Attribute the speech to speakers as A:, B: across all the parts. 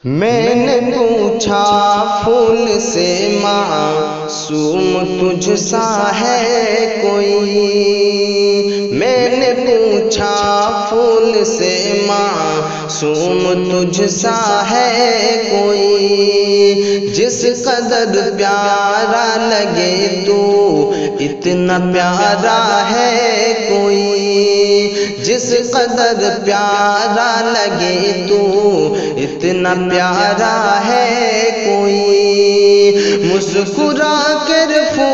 A: میں نے پوچھا پھول سے معصوم تجھ سا ہے کوئی، میں نے پوچھا پھول سے معصوم تجھ سا ہے کوئی، جس قدر پیارا لگے تو اتنا پیارا ہے کوئی، جس قدر پیارا لگے تو اتنا پیارا ہے کوئی، مسکرا کر پھول،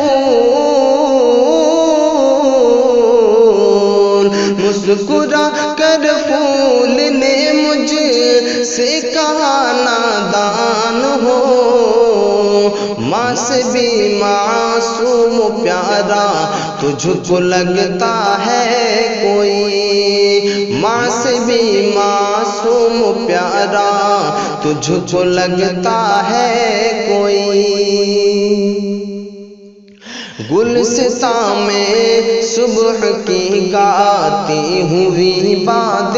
A: مسکرا کر پھول نے مجھ سے کہا نادان ہو، ماں سے بھی معصوم پیارا تجھ کو لگتا ہے کوئی، ماں سے بھی معصوم پیارا تجھ کو لگتا ہے کوئی۔ گلستان میں صبح کی گاتی ہوئی باد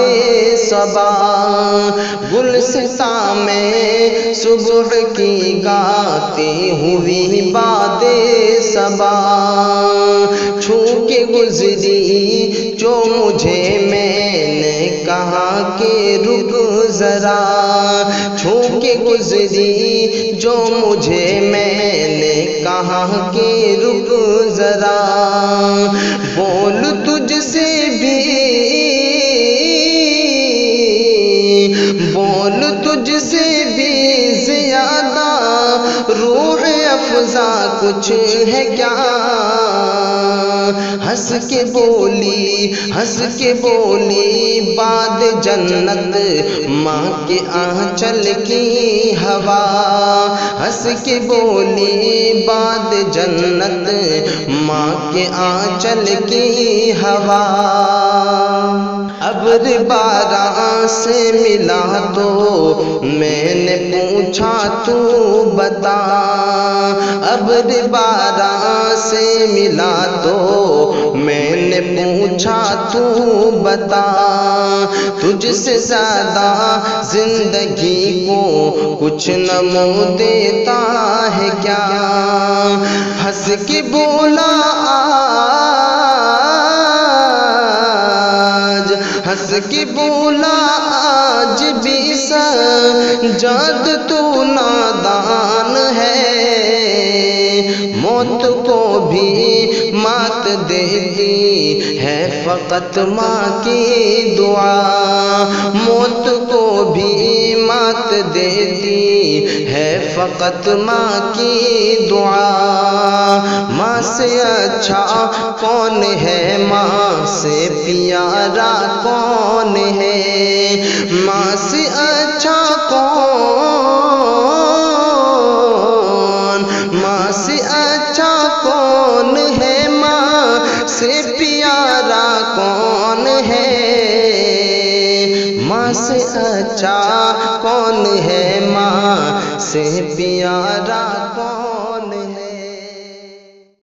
A: صبا، گلستان میں صبح کی گاتی ہوئی باد صبا، چھو کے گزری جو مجھے میں نے کہا کہ رک ذرا، چھو کے گزری جو مجھے میں نے کہا کہ رک ذرا، بول تجھ سے بھی، بول تجھ سے بھی زیادہ روح افزا کچھ ہے کیا، ہنس کے بولی، ہنس کے بولی باد جنت ماں کے آنچل کی ہوا، ہنس کے بولی باد جنت ماں کے آنچل کی ہوا، ابر باران سے ملا تو میں نے پوچھا تو بتا، ابر باران سے ملا تو میں نے پوچھا تو بتا، تجھ سے زیادہ زندگی کو کچھ نمو دیتا ہے کیا، ہنس کے بولا آج، ہنس کے بولا آج بھی سجاد تو نادان ہے، موت کو بھی مات دیتی ہے فقط ماں کی دعا، موت کو بھی مات دیتی ہے فقط ماں کی دعا، ماں سے اچھا کون ہے، ماں سے پیارا کون ہے، ماں سے اچھا کون، ماں سے اچھا کون ہے، ماں سے پیارا کون ہے، ماں سے اچھا کون ہے، ماں سے پیارا کون